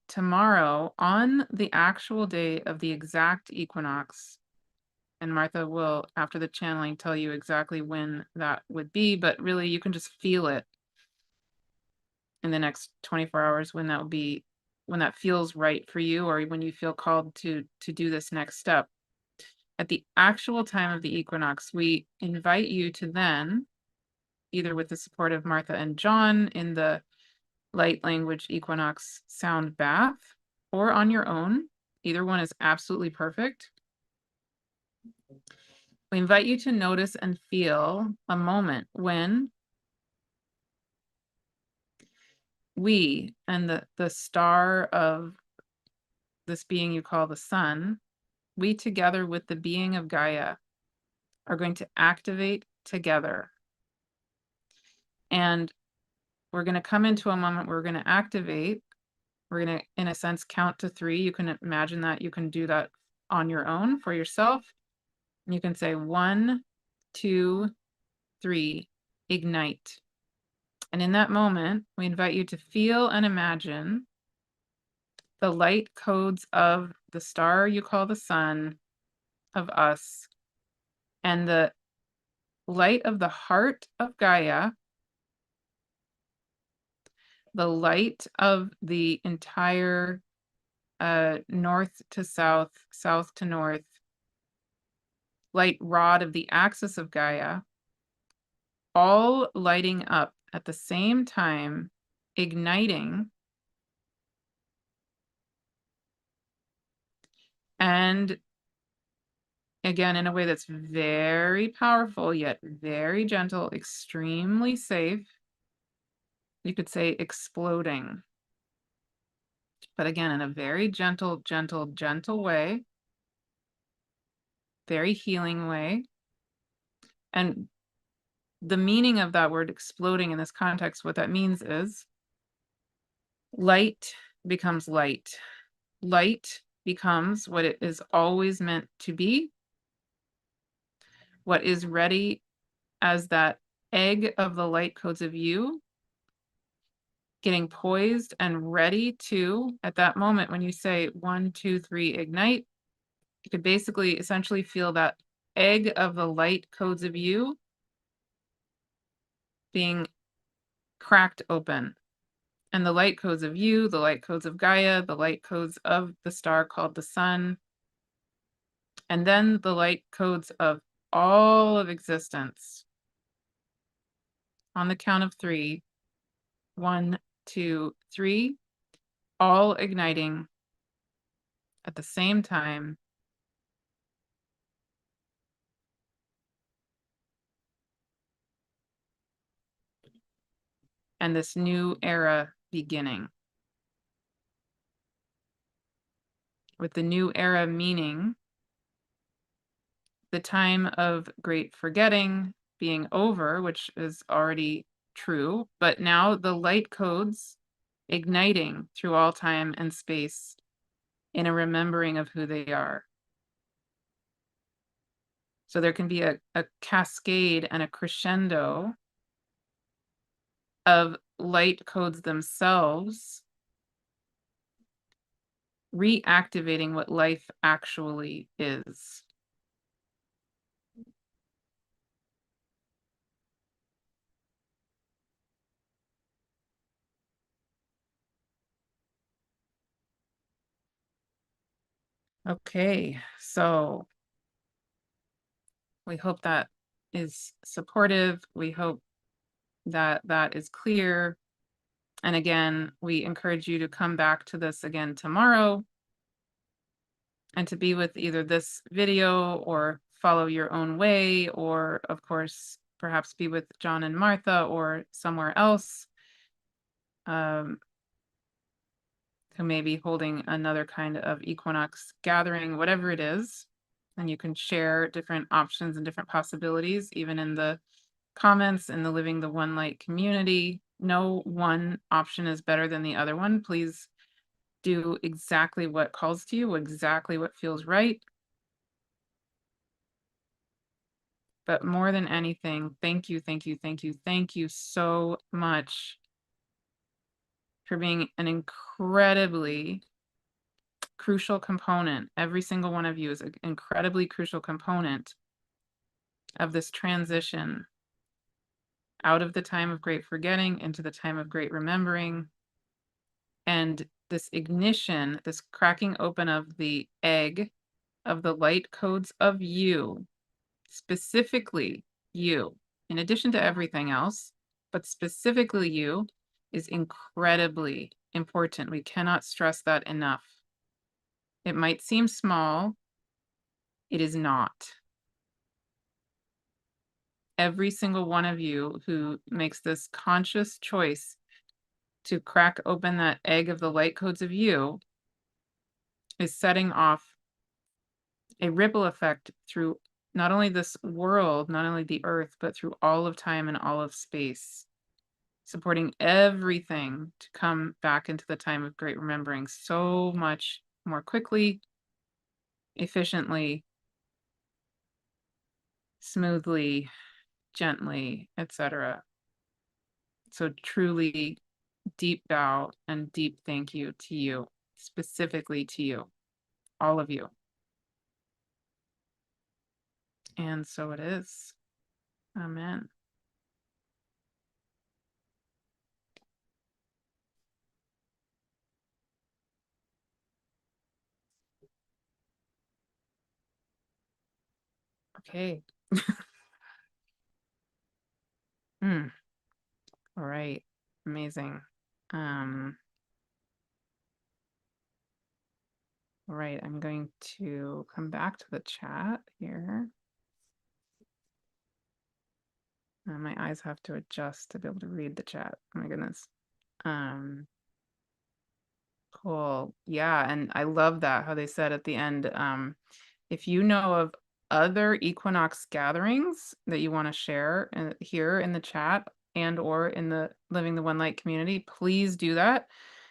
tomorrow, on the actual day of the exact equinox, and Martha will, after the channeling, tell you exactly when that would be, but really you can just feel it in the next 24 hours when that will be, when that feels right for you, or when you feel called to do this next step. At the actual time of the equinox, we invite you to then, either with the support of Martha and John in the light language equinox sound bath, or on your own. Either one is absolutely perfect. We invite you to notice and feel a moment when we and the star of this being you call the sun, we together with the being of Gaia are going to activate together. And we're going to come into a moment where we're going to activate. We're going to, in a sense, count to 3. You can imagine that. You can do that on your own for yourself. And you can say 1, 2, 3, ignite. And in that moment, we invite you to feel and imagine the light codes of the star you call the sun, of us, and the light of the heart of Gaia, the light of the entire north to south, south to north, light rod of the axis of Gaia, all lighting up at the same time, igniting, and again, in a way that's very powerful, yet very gentle, extremely safe. You could say exploding. But again, in a very gentle, gentle, gentle way, very healing way. And the meaning of that word exploding in this context, what that means is light becomes light. Light becomes what it is always meant to be, what is ready as that egg of the light codes of you, getting poised and ready to, at that moment when you say 1, 2, 3, ignite, you could basically essentially feel that egg of the light codes of you being cracked open. And the light codes of you, the light codes of Gaia, the light codes of the star called the sun, and then the light codes of all of existence. On the count of 3, 1, 2, 3, all igniting at the same time. And this new era beginning. With the new era meaning the time of great forgetting being over, which is already true, but now the light codes igniting through all time and space in a remembering of who they are. So there can be a cascade and a crescendo of light codes themselves reactivating what life actually is. Okay, so we hope that is supportive. We hope that that is clear. And again, we encourage you to come back to this again tomorrow and to be with either this video or follow your own way, or of course, perhaps be with John and Martha or somewhere else who may be holding another kind of equinox gathering, whatever it is. And you can share different options and different possibilities, even in the comments in the Living the One Light community. No one option is better than the other one. Please do exactly what calls to you, exactly what feels right. But more than anything, thank you, thank you, thank you, thank you so much for being an incredibly crucial component. Every single one of you is an incredibly crucial component of this transition out of the time of great forgetting into the time of great remembering. And this ignition, this cracking open of the egg of the light codes of you, specifically you, in addition to everything else, but specifically you, is incredibly important. We cannot stress that enough. It might seem small, it is not. Every single one of you who makes this conscious choice to crack open that egg of the light codes of you is setting off a ripple effect through not only this world, not only the earth, but through all of time and all of space, supporting everything to come back into the time of great remembering so much more quickly, efficiently, smoothly, gently, etc. So truly deep bow and deep thank you to you, specifically to you, all of you. And so it is. Amen. Okay. Hmm. All right. Amazing. All right, I'm going to come back to the chat here. My eyes have to adjust to be able to read the chat. Oh my goodness. Cool. Yeah, and I love that how they said at the end, if you know of other equinox gatherings that you want to share here in the chat and or in the Living the One Light community, please do that.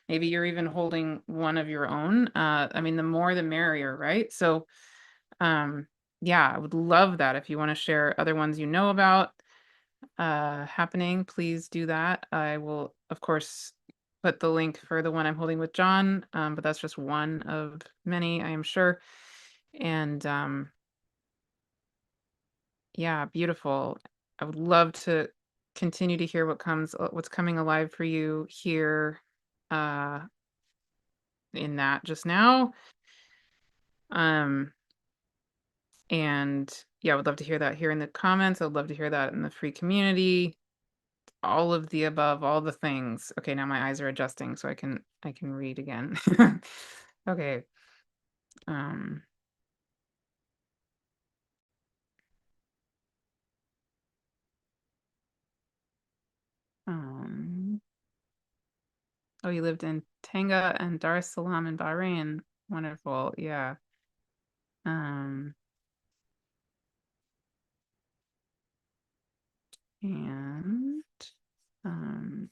Maybe you're even holding one of your own. I mean, the more the merrier, right? So yeah, I would love that. If you want to share other ones you know about happening, please do that. I will, of course, put the link for the one I'm holding with John, but that's just one of many, I am sure. And yeah, beautiful. I would love to continue to hear what's coming alive for you here uh in that just now. Um and yeah, I would love to hear that here in the comments. I'd love to hear that in the free community. All of the above, all the things. Okay, now my eyes are adjusting so I can read again. Okay. Um um oh, you lived in Tanga and Dar es Salaam in Bahrain. Wonderful. Yeah. Um and um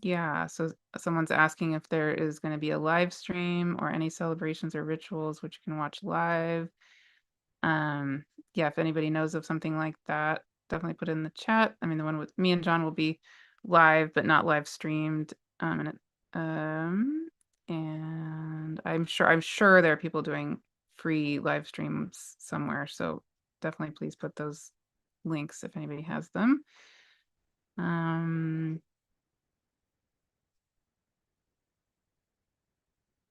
yeah, so someone's asking if there is going to be a live stream or any celebrations or rituals which you can watch live. Um, yeah, if anybody knows of something like that, definitely put it in the chat. I mean, the one with me and John will be live, but not live streamed. And and I'm sure there are people doing free live streams somewhere. So definitely please put those links if anybody has them. Um,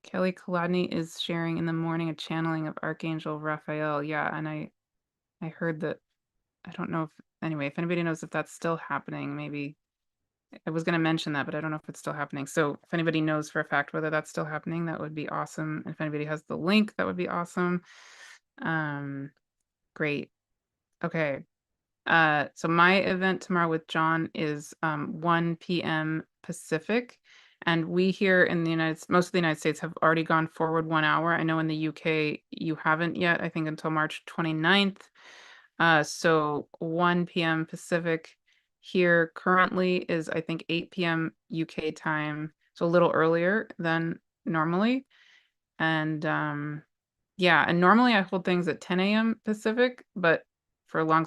Kelly Kolodney is sharing in the morning a channeling of Archangel Raphael. Yeah, and I heard that. I don't know if anyway, if anybody knows if that's still happening, maybe I was going to mention that, but I don't know if it's still happening. So if anybody knows for a fact whether that's still happening, that would be awesome. If anybody has the link, that would be awesome. Um, great. Okay. So my event tomorrow with John is 1 p.m. Pacific. And we here in the most of the United States have already gone forward 1 hour. I know in the UK you haven't yet, I think until March 29th. So 1 p.m. Pacific here currently is, I think, 8 p.m. UK time, so a little earlier than normally. And yeah, and normally I hold things at 10 a.m. Pacific, but for a long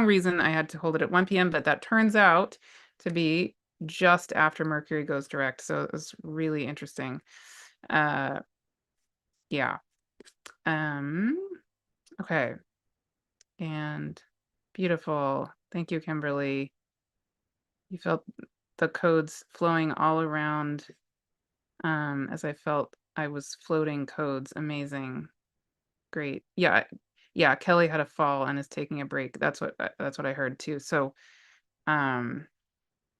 reason, I had to hold it at 1 p.m., but that turns out to be just after Mercury goes direct. So it was really interesting. Uh, yeah. Um, okay. And beautiful. Thank you, Kimberly. You felt the codes flowing all around, as I felt I was floating codes. Amazing. Great. Yeah. Yeah, Kelly had a fall and is taking a break. That's what I heard too. So, um,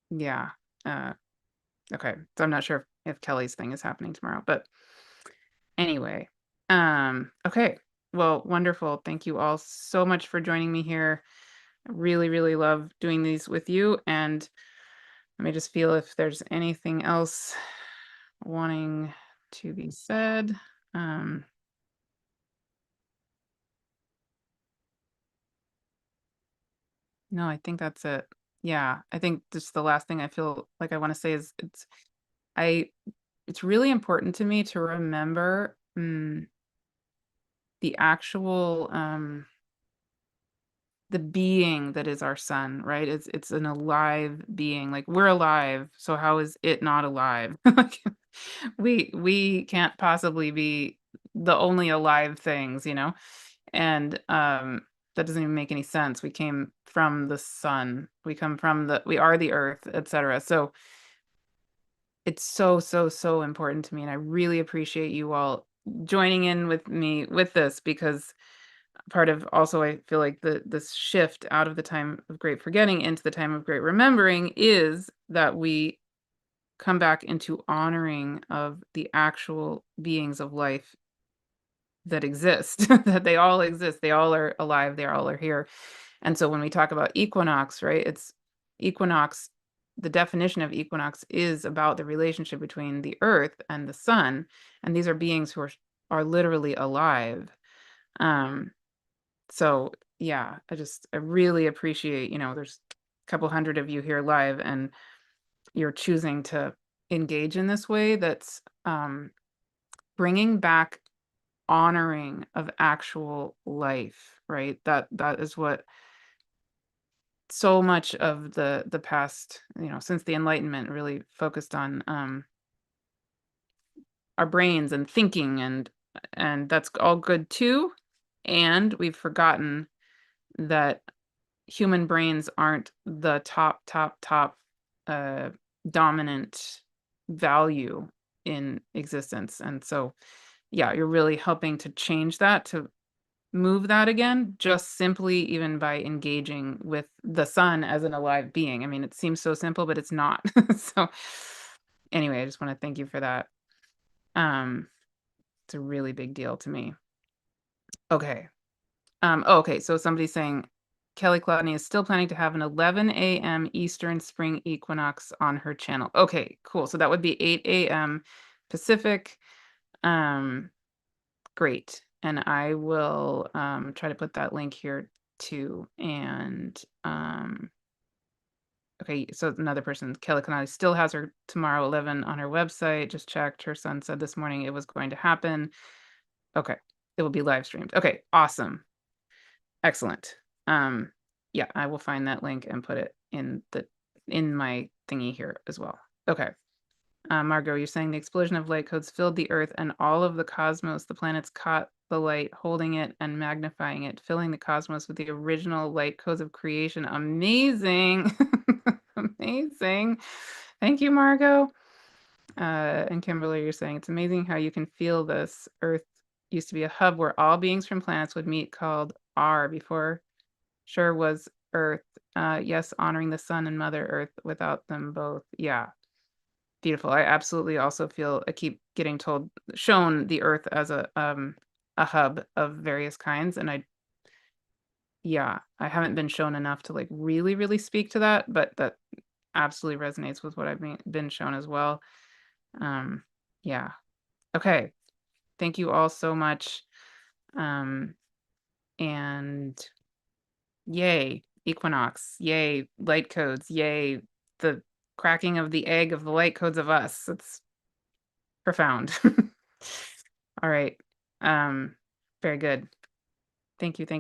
yeah. Uh, okay. So I'm not sure if Kelly's thing is happening tomorrow, but anyway. Okay. Well, wonderful. Thank you all so much for joining me here. I really, really love doing these with you. And let me just feel if there's anything else wanting to be said. Um, no, I think that's it. Yeah, I think just the last thing I feel like I want to say is I it's really important to me to remember the actual the being that is our sun, right? It's an alive being. Like we're alive, so how is it not alive? Like we can't possibly be the only alive things, you know? And that doesn't even make any sense. We came from the sun. We are the earth, etc. So it's so, so, so important to me. And I really appreciate you all joining in with me with this because part of also I feel like this shift out of the time of great forgetting into the time of great remembering is that we come back into honoring of the actual beings of life that exist, that they all exist, they all are alive, they all are here. And so when we talk about equinox, right, it's equinox, the definition of equinox is about the relationship between the earth and the sun, and these are beings who are literally alive. um so yeah, I really appreciate, there's a couple hundred of you here live and you're choosing to engage in this way that's bringing back honoring of actual life, right? That is what so much of the past, since the Enlightenment really focused on our brains and thinking and that's all good too. And we've forgotten that human brains aren't the top uh, dominant value in existence. And so, yeah, you're really helping to change that, to move that again, just simply even by engaging with the sun as an alive being. I mean, it seems so simple, but it's not. So anyway, I just want to thank you for that. Um, it's a really big deal to me. Okay. Okay, so somebody's saying Kelly Kolodney is still planning to have an 11 a.m. Eastern spring equinox on her channel. Okay, cool. So that would be 8 a.m. Pacific. Um, Great. And I will try to put that link here too. And okay, so another person, Kelly Kolodney, still has her tomorrow 11 on her website. Just checked. Her son said this morning it was going to happen. Okay, it will be live streamed. Okay, awesome. Excellent. Um, yeah, I will find that link and put it in my thingy here as well. Okay. Margot, you're saying the explosion of light codes filled the Earth and all of the cosmos. The planets caught the light, holding it and magnifying it, filling the cosmos with the original light codes of creation. Amazing. Amazing. Thank you, Margot. And Kimberly, you're saying it's amazing how you can feel this. Earth used to be a hub where all beings from planets would meet, called R before sure was Earth. Yes, honoring the sun and Mother Earth without them both. Yeah, beautiful. I absolutely also feel I keep getting shown the Earth as a hub of various kinds, and yeah, I haven't been shown enough to like really, really speak to that, but that absolutely resonates with what I've been shown as well. Um, yeah. Okay. Thank you all so much. Um, and yay, equinox, yay, light codes, yay, the cracking of the egg of the light codes of us. It's profound. All right. Very good. Thank you. Thank